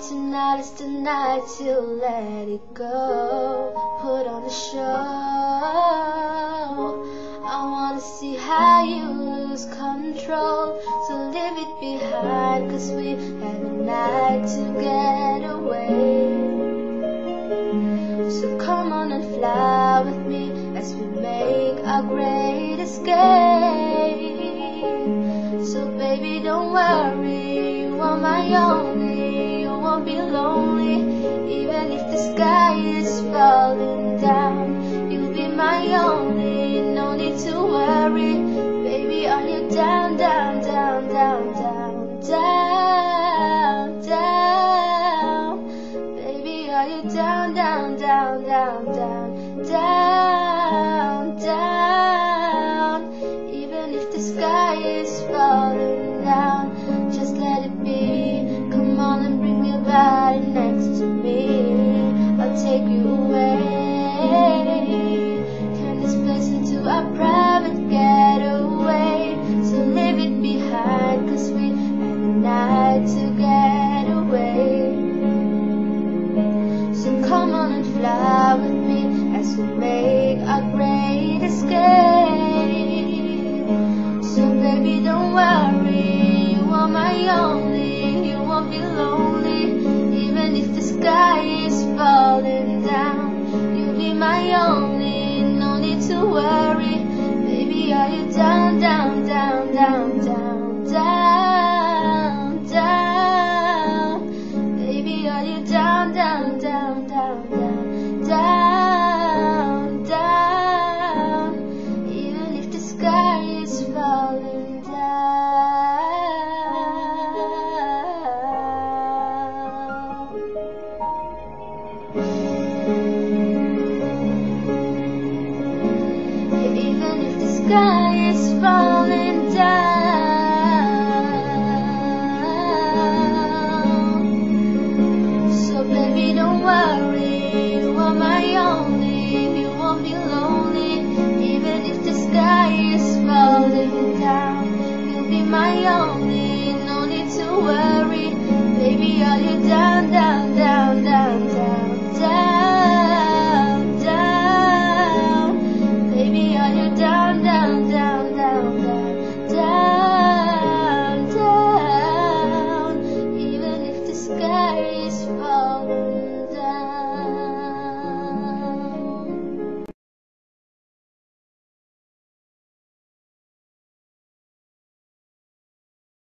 Tonight is the night to let it go. Put on a show. I wanna see how you lose control. So leave it behind, 'cause we had a night to get away. So come on and fly with me as we make our great escape. So baby, don't worry, you are my only. You won't be lonely, even if the sky is falling down. You'll be my only, no need to worry. Baby, are you down, down, down, down, down, down, down? Baby, are you down, down, down, down, down, down, down? Even if the sky is falling down, just let it be. Come on and bring your body next to me. I'll take you away. Turn this place into a private getaway. So leave it behind, 'cause we had a night to get away. So come on and fly with me as we make our great escape. So baby, don't worry, you are my only. You won't be lonely, even if the sky is falling down. You'll be my only, no need to worry. Baby, are you down, down, down, down, down, down, down? Baby, are you down, down, down?